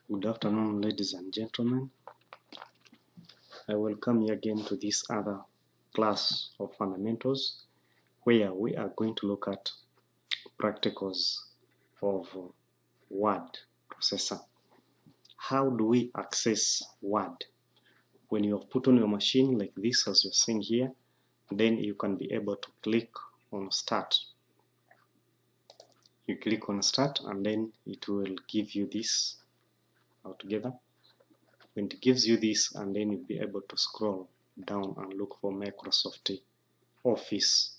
Good afternoon, ladies and gentlemen. I welcome you again to this other class of fundamentals where we are going to look at practicals of word processor. How do we access Word? When you have put on your machine like this, as you're seeing here, then you can be able to click on Start. You click on Start and then it will give you this altogether. When it gives you this, and then you'll be able to scroll down and look for Microsoft Office,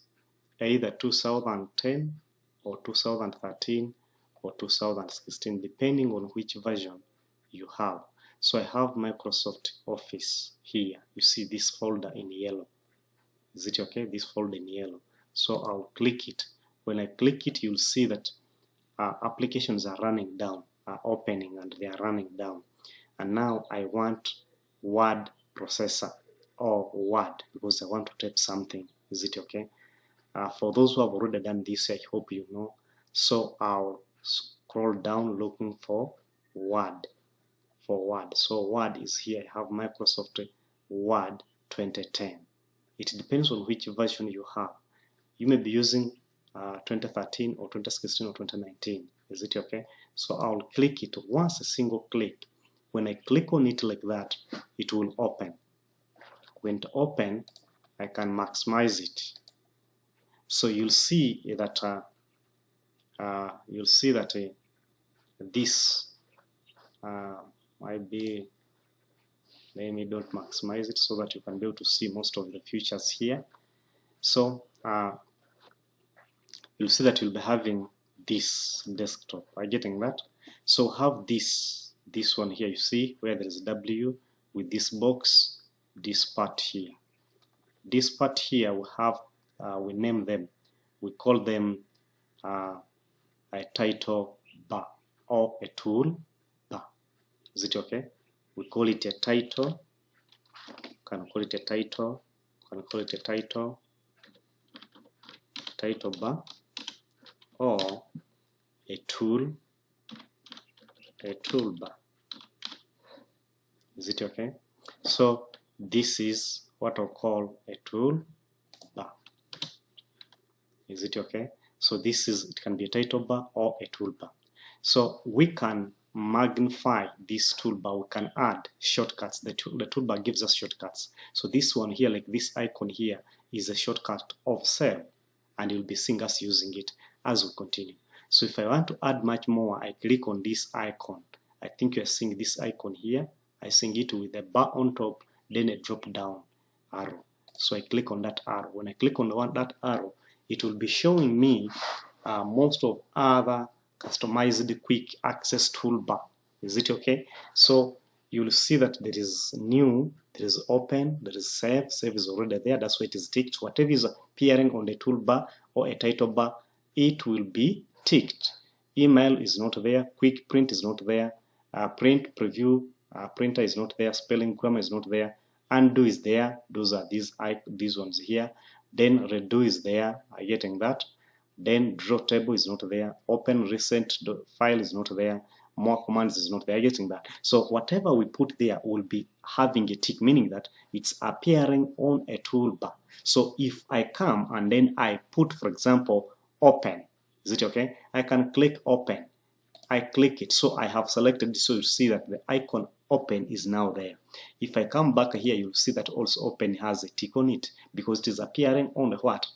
either 2010 or 2013 or 2016, depending on which version you have. So I have Microsoft Office here. You see this folder in yellow. Is it okay? This folder in yellow. So I'll click it. When I click it, you'll see that applications are running down, are opening, and they are running down. And now I want word processor or Word because I want to type something. Is it okay? For those who have already done this, I hope you know. So I'll scroll down looking for Word. So Word is here. I have Microsoft Word 2010. It depends on which version you have. You may be using 2013 or 2016 or 2019. Is it okay? So I'll click it once, a single click. When I click on it like that, it will open. When it open, I can maximize it. So you'll see that this might be. Let me don't maximize it so that you can be able to see most of the features here. So you'll see that you'll be having this desktop. Are you getting that? So have this one here. You see where there is W with this box, this part here. This part here we have, we name them. We call them a title bar or a tool bar. Is it okay? We call it a title. Can call it a title. Can call it a title bar, or a toolbar. Is it okay? So this is what I'll call a tool bar. Is it okay? So this is, it can be a title bar or a toolbar. So we can magnify this toolbar. We can add shortcuts. The toolbar gives us shortcuts. So this one here, like this icon here, is a shortcut of cell, and you'll be seeing us using it as we continue. So if I want to add much more, I click on this icon. I think you're seeing this icon here. I see it with a bar on top, then a drop down arrow. So I click on that arrow. When I click on that arrow, it will be showing me most of other customized quick access toolbar. Is it okay? So you'll see that there is new, there is open, there is save. Save is already there. That's why it is ticked. Whatever is appearing on the toolbar or a title bar, it will be ticked. Email is not there. Quick print is not there. Print preview printer is not there. Spelling grammar is not there. Undo is there. Those are these ones here. Then redo is there. Are you getting that? Then draw table is not there. Open recent file is not there. More commands is not there. Are you getting that? So whatever we put there will be having a tick, meaning that it's appearing on a toolbar. So if I come and then I put, for example, open, is it okay? I can click open. I click it, so I have selected this, so you see that the icon open is now there. If I come back here, you'll see that also open has a tick on it because it is appearing on the what?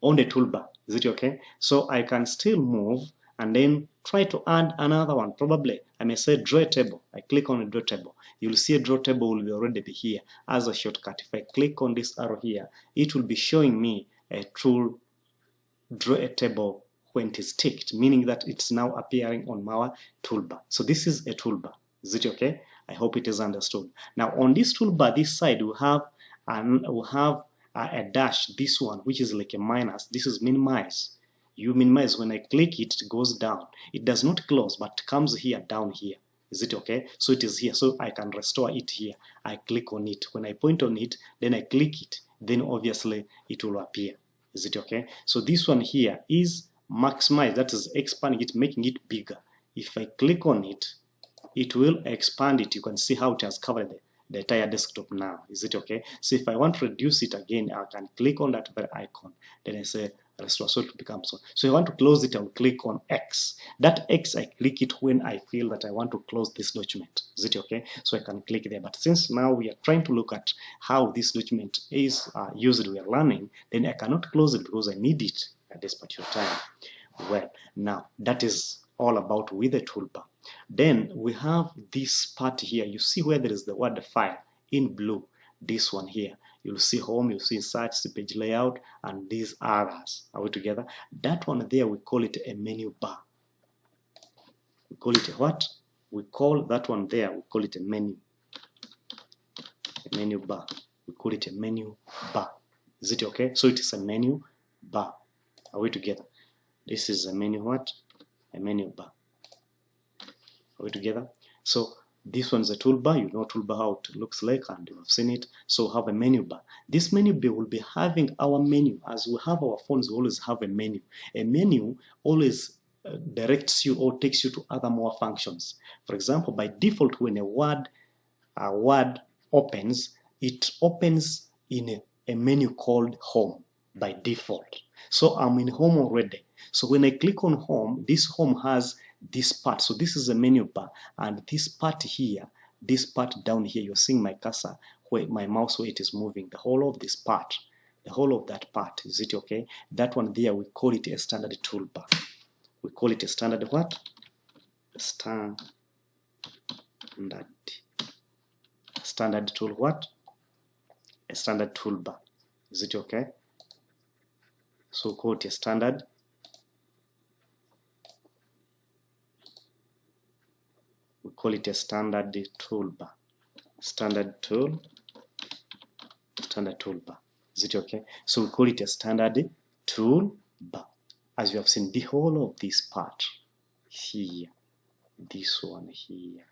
On the toolbar. Is it okay? So I can still move and then try to add another one. Probably I may say draw a table. I click on a draw table. You'll see a draw table will already be here as a shortcut. If I click on this arrow here, it will be showing me a tool draw a table when it is ticked, meaning that it's now appearing on our toolbar. So this is a toolbar. Is it okay? I hope it is understood. Now on this toolbar, this side we have a dash, this one, which is like a minus. This is minimize. You minimize. When I click it, it goes down. It does not close, but comes here, down here. Is it okay? So it is here. So I can restore it here. I click on it. When I point on it, then I click it. Then obviously it will appear. Is it okay? So this one here is maximize. That is expanding it, making it bigger. If I click on it, it will expand it. You can see how it has covered the entire desktop now. Is it okay? So if I want to reduce it again, I can click on that very icon. Then I say restore, so it becomes on. So if I want to close it, I'll click on X. That X, I click it when I feel that I want to close this document. Is it okay? So I can click there. But since now we are trying to look at how this document is used, we are learning, then I cannot close it because I need it at this particular time. Well, now that is all about with the toolbar. Then we have this part here. You see where there is the word file in blue. This one here. You'll see home, you'll see insert, see page layout, and these others. Are we together? That one there, we call it a menu bar. We call it a what? We call that one there, we call it a menu. A menu bar. We call it a menu bar. Is it okay? So it is a menu bar. Are we together? This is a menu what? A menu bar. Are we together? So this one's a toolbar. You know toolbar how it looks like, and you have seen it. So we have a menu bar. This menu bar will be having our menu. As we have our phones, we always have a menu. A menu always directs you or takes you to other more functions. For example, by default, when a word opens, it opens in a menu called home by default. So I'm in home already. So when I click on home, this home has this part. So this is a menu bar, and this part here, this part down here, you're seeing my cursor where my mouse where it is moving, the whole of this part, the whole of that part. Is it okay? That one there, we call it a standard toolbar. We call it a standard what? Standard tool what? A standard toolbar. Is it okay? So call it a standard. We call it a standard toolbar. Standard toolbar. Is it okay? So we call it a standard toolbar. As you have seen, the whole of this part here, this one here,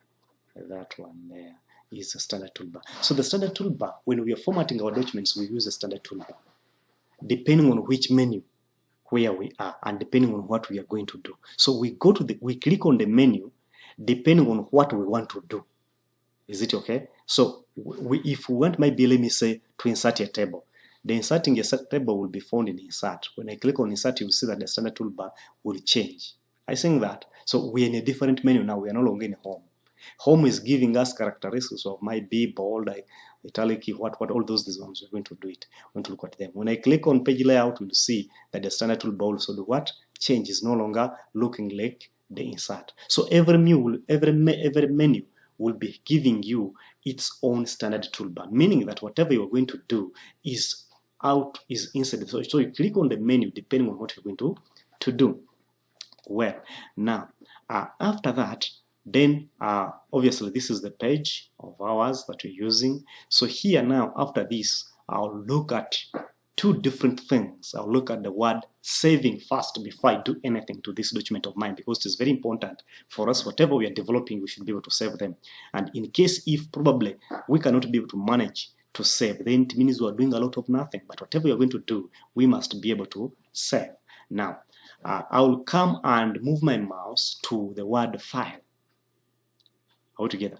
that one there is a standard toolbar. So the standard toolbar, when we are formatting our documents, we use a standard toolbar, depending on which menu where we are and depending on what we are going to do. So we click on the menu depending on what we want to do. Is it okay? So if we want, maybe let me say to insert a table, the inserting a table will be found in insert. When I click on insert, you'll see that the standard toolbar will change. I think that. So we're in a different menu now. We are no longer in home. Home is giving us characteristics of my be bold, italic, what all those ones. We're going to do it. We're going to look at them. When I click on page layout, we'll see that the standard toolbar also do what? Change. Is no longer looking like the insert. So every menu will be giving you its own standard toolbar, meaning that whatever you're going to do is inside. So you click on the menu depending on what you're going to do. Well, now after that, then obviously this is the page of ours that we're using. So here now, after this, I'll look at two different things. I'll look at the word saving first before I do anything to this document of mine, because it's very important for us. Whatever we are developing, we should be able to save them. And in case if probably we cannot be able to manage to save, then it means we are doing a lot of nothing. But whatever you're going to do, we must be able to save. Now, I'll come and move my mouse to the word file. Altogether,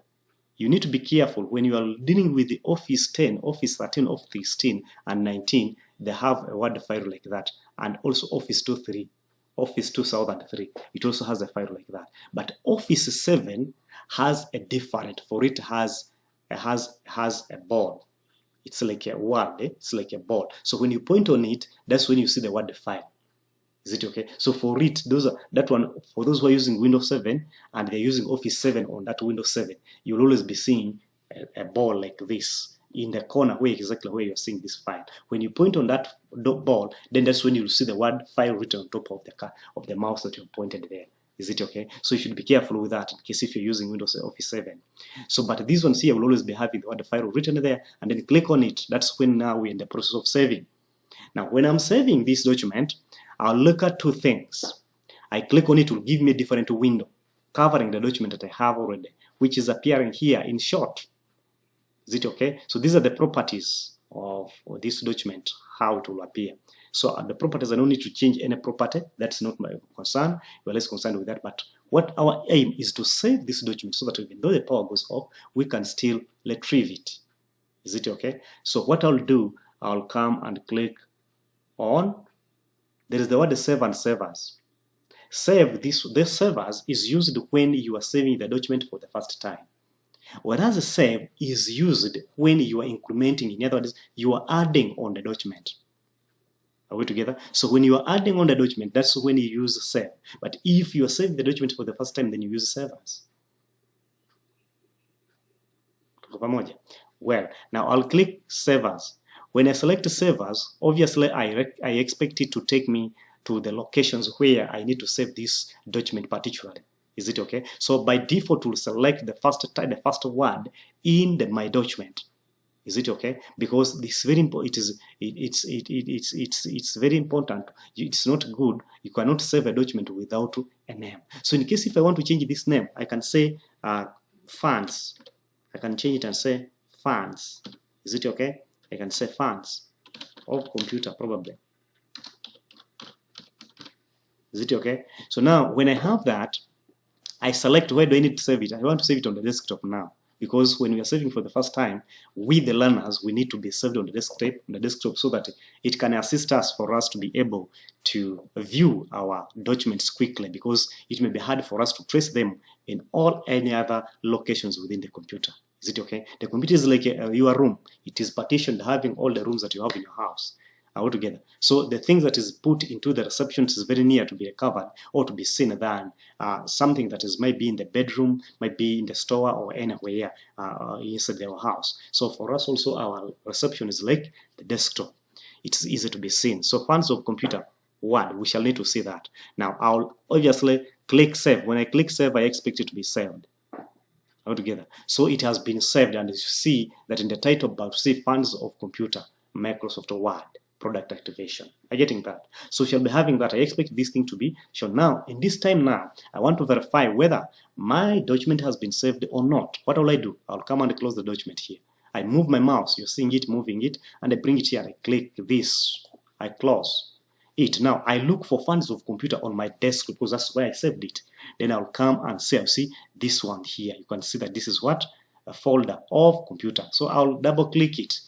you need to be careful when you are dealing with the Office 10, Office 13, Office 10, and 19. They have a word file like that, and also Office 2003, Office 2003. It also has a file like that. But Office 7 has a different. For it has a ball. It's like a word. It's like a ball. So when you point on it, that's when you see the word file. Is it okay? So for it, for those who are using Windows 7 and they're using Office 7 on that Windows 7, you'll always be seeing a ball like this in the corner exactly where you're seeing this file. When you point on that ball, then that's when you'll see the word file written on top of the mouse that you've pointed there. Is it okay? So you should be careful with that in case if you're using Windows Office 7. So, but these ones here will always be having the word file written there, and then click on it. That's when now we're in the process of saving. Now, when I'm saving this document, I'll look at two things. I click on it, it will give me a different window covering the document that I have already, which is appearing here in short. Is it okay? So these are the properties of this document, how it will appear. So the properties, I don't need to change any property. That's not my concern. We're less concerned with that. But what our aim is to save this document so that even though the power goes off, we can still retrieve it. Is it okay? So what I'll do, I'll come and click on, there is the word save and save as. Save, this save as is used when you are saving the document for the first time. Whereas save is used when you are incrementing, in other words, you are adding on the document. Are we together? So when you are adding on the document, that's when you use save. But if you are saving the document for the first time, then you use save as. Well, now I'll click save as. When I select save as, obviously I expect it to take me to the locations where I need to save this document particularly. Is it okay? So by default, we'll select the first word in my document. Is it okay? Because this very important. It's very important. It's not good. You cannot save a document without a name. So in case if I want to change this name, I can say funds. I can change it and say funds. Is it okay? I can say funds of computer probably. Is it okay? So now when I have that, I select where do I need to save it. I want to save it on the desktop now, because when we are saving for the first time, we the learners, we need to be saved on the desktop so that it can assist us for us to be able to view our documents quickly, because it may be hard for us to trace them in any other locations within the computer. Is it okay? The computer is like your room. It is partitioned, having all the rooms that you have in your house all together. So the things that is put into the receptions is very near to be recovered or to be seen than something that is might be in the bedroom, might be in the store or anywhere inside our house. So for us also, our reception is like the desktop. It's easy to be seen. So funds of computer, Word, we shall need to see that. Now I'll obviously click save. When I click save, I expect it to be saved altogether. So it has been saved, and you see that in the title bar, to see funds of computer, Microsoft Word, product activation. I'm getting that. So shall be having that. I expect this thing to be shown. Now, in this time now, I want to verify whether my document has been saved or not. What will I do? I'll come and close the document here. I move my mouse, you're seeing it moving it, and I bring it here. I click this. I close it. Now, I look for funds of computer on my desk because that's where I saved it. Then I'll come and save. See this one here. You can see that this is what? A folder of computer. So I'll double click it.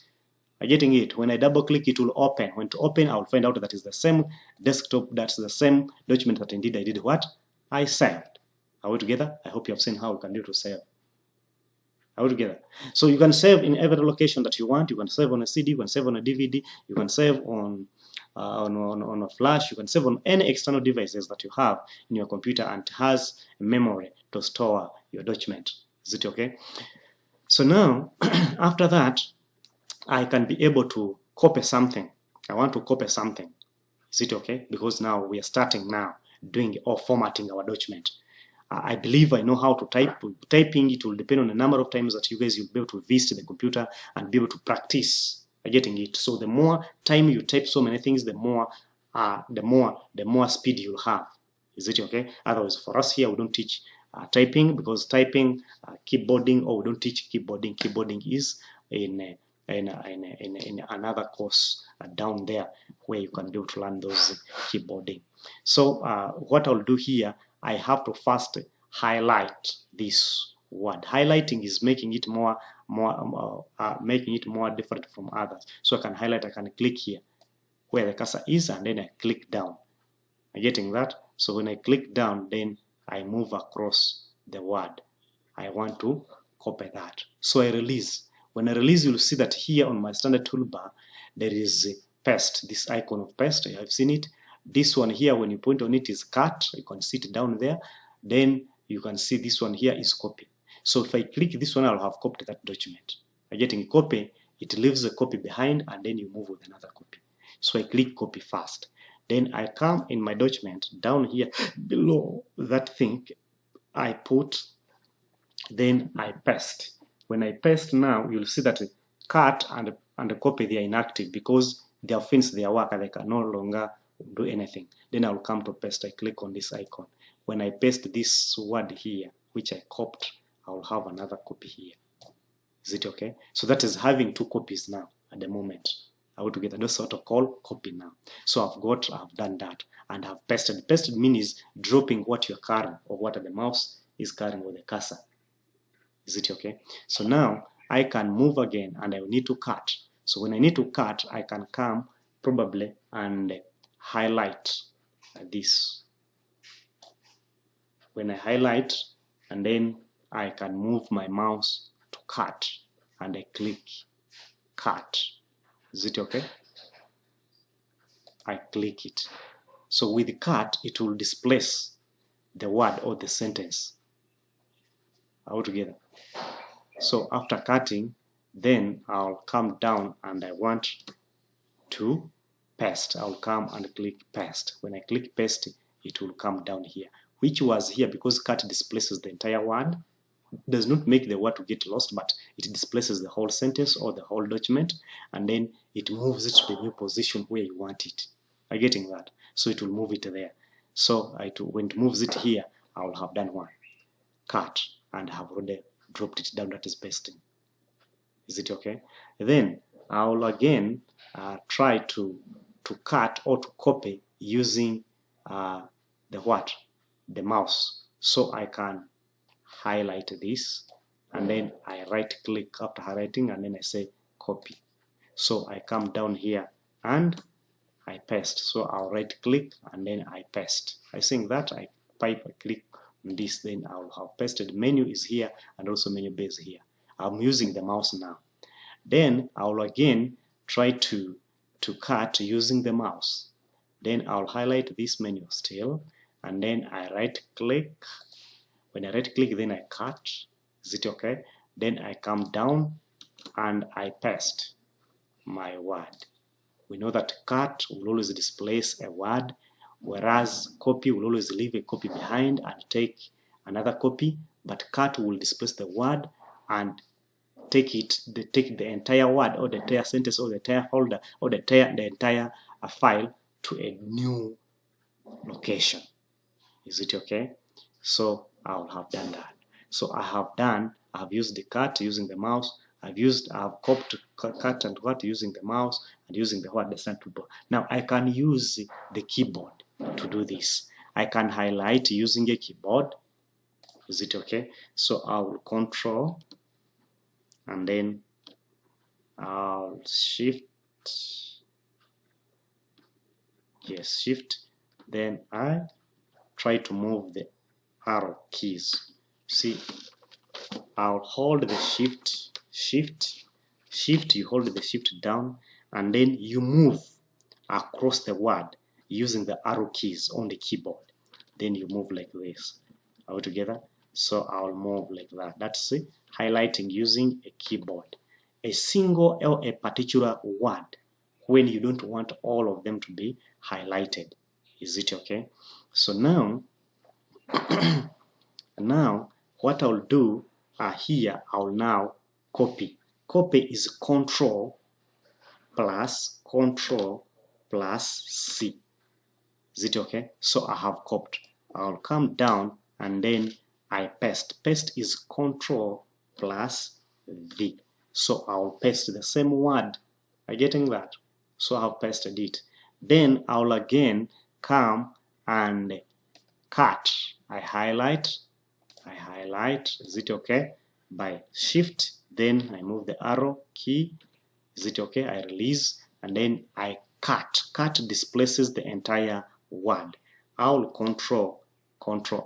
I'm getting it. When I double click, it will open. When to open, I'll find out that is the same desktop, that's the same document that indeed I did what? I saved. Are we together? I hope you have seen how you can do to save. Are we together? So you can save in every location that you want. You can save on a CD, you can save on a DVD, you can save on a flash, you can save on any external devices that you have in your computer and has memory to store your document. Is it okay? So now, after that, I can be able to copy something. I want to copy something. Is it okay? Because now we are starting now doing or formatting our document. I believe I know how to type. Typing, it will depend on the number of times that you guys will be able to visit the computer and be able to practice getting it. So the more time you type so many things, the more speed you'll have. Is it okay? Otherwise, for us here, we don't teach typing, because typing, keyboarding, or we don't teach keyboarding. Keyboarding is in another course down there where you can be able to learn those keyboarding. So what I'll do here, I have to first highlight this word. Highlighting is making it more different from others. So I can highlight. I can click here where the cursor is, and then I click down. I'm getting that. So when I click down, then I move across the word. I want to copy that. So I release. When I release, you'll see that here on my standard toolbar, there is paste, this icon of paste. I have seen it. This one here, when you point on it, is cut. You can see it down there. Then you can see this one here is copy. So if I click this one, I'll have copied that document. By getting copy, it leaves a copy behind, and then you move with another copy. So I click copy first. Then I come in my document down here below that thing. I put, then I paste. When I paste now, you'll see that cut and the copy, they are inactive because they have finished their work and they can no longer do anything. Then I'll come to paste. I click on this icon. When I paste this word here, which I copied, I'll have another copy here. Is it okay? So that is having two copies now at the moment. Are we together? That's what I call copy now. So I've done that and I've pasted. Pasted means dropping what you're carrying or what the mouse is carrying with the cursor. Is it okay? So now I can move again and I will need to cut. So when I need to cut, I can come probably and highlight this. When I highlight, and then I can move my mouse to cut and I click cut. Is it okay? I click it. So with the cut, it will displace the word or the sentence. All together. So after cutting, then I'll come down and I want to paste. I'll come and click paste. When I click paste, it will come down here, which was here because cut displaces the entire word. Does not make the word to get lost, but it displaces the whole sentence or the whole document, and then it moves it to the new position where you want it. Are you getting that? So it will move it there. So when it moves it here, I will have done one cut and have already dropped it down. That is pasting. Is it okay? Then I will again try to cut or to copy using the mouse. So I can highlight this and then I right click after highlighting and then I say copy. So I come down here and I paste. So I'll right click and then I paste. I think that I click on this, then I'll have pasted. Menu is here and also menu base here. I'm using the mouse now. Then I'll again try to cut using the mouse. Then I'll highlight this menu still and then I right click. When I right click, then I cut. Is it okay? Then I come down and I paste my word. We know that cut will always displace a word, whereas copy will always leave a copy behind and take another copy, but cut will displace the word and take the entire word or the entire sentence or the entire folder or the entire file to a new location. Is it okay? So I'll have done that. So I have used the cut using the mouse. I've copied cut and cut using the mouse and using the word descent toolbar. Now I can use the keyboard to do this. I can highlight using a keyboard. Is it okay? So I will control and then I'll shift. Yes, shift. Then I try to move the arrow keys. See, I'll hold the shift, you hold the shift down, and then you move across the word using the arrow keys on the keyboard. Then you move like this. Are we together? So I'll move like that. That's highlighting using a keyboard. A single or a particular word when you don't want all of them to be highlighted. Is it okay? So now what I'll do here, I'll now copy. Copy is Control plus C. Is it okay? So I have copied. I'll come down and then I paste. Paste is Control plus V. So I'll paste the same word. Are you getting that? So I've pasted it. Then I'll again come and cut. I highlight. Is it okay? By shift, then I move the arrow key. Is it okay? I release and then I cut. Cut displaces the entire word. I'll control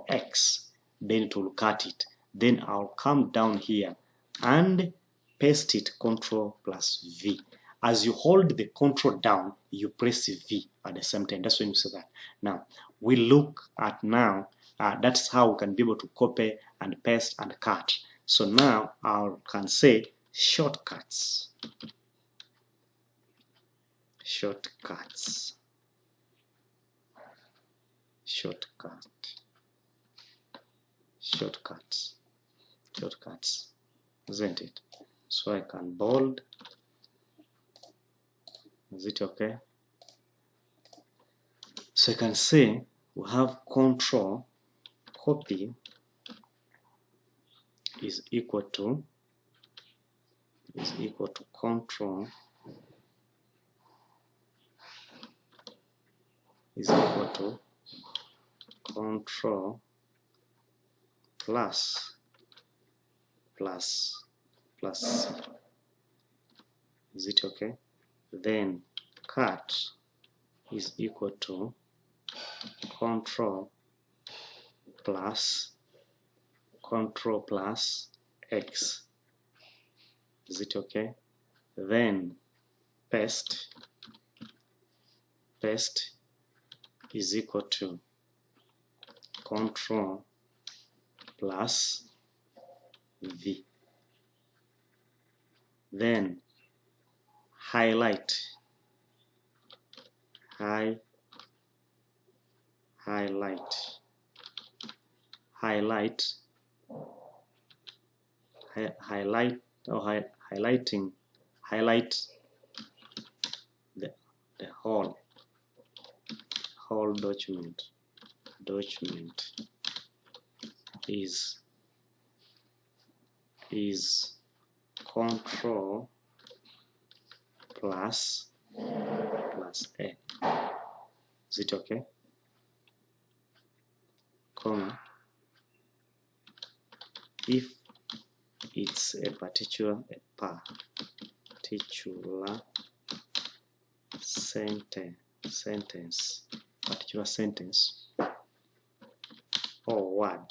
X, then it will cut it. Then I'll come down here and paste it, Control plus V. As you hold the control down, you press V at the same time. That's when you say that. Now, we look at now, that's how we can be able to copy and paste and cut. So now I can say shortcuts. Shortcuts, isn't it? So I can bold. Is it okay? So I can say we have control copy is equal to control is equal to control plus C. Is it okay? Then cut is equal to control plus X. Is it okay? Then paste is equal to control plus V. Then highlight the whole document is control plus A. Is it okay? Comma, if it's a particular sentence or word,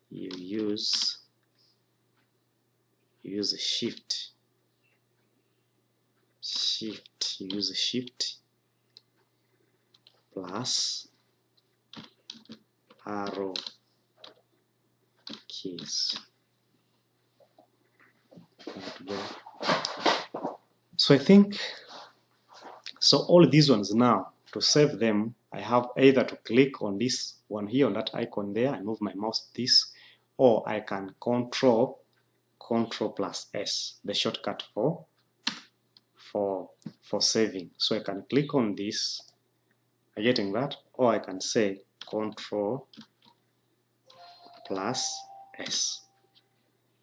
you use shift plus arrow keys. So I think all these ones now, to save them, I have either to click on this one here, on that icon there, and move my mouse this, or I can control plus S, the shortcut for saving. So I can click on this, are you getting that? Or I can say control plus S.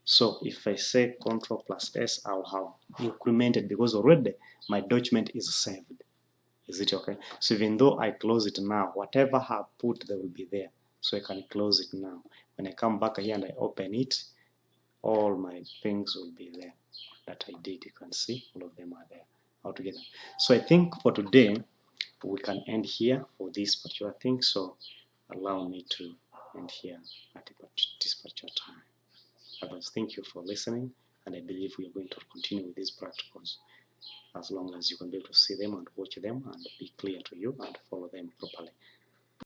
So if I say control plus S, I'll have incremented, because already my document is saved. Is it okay? So even though I close it now, whatever I have put, they will be there. So I can close it now. When I come back here and I open it, all my things will be there that I did. You can see all of them are there altogether. So I think for today, we can end here for this particular thing. So allow me to end here at this particular time. Otherwise, thank you for listening, and I believe we are going to continue with these practicals as long as you can be able to see them and watch them and be clear to you and follow them properly.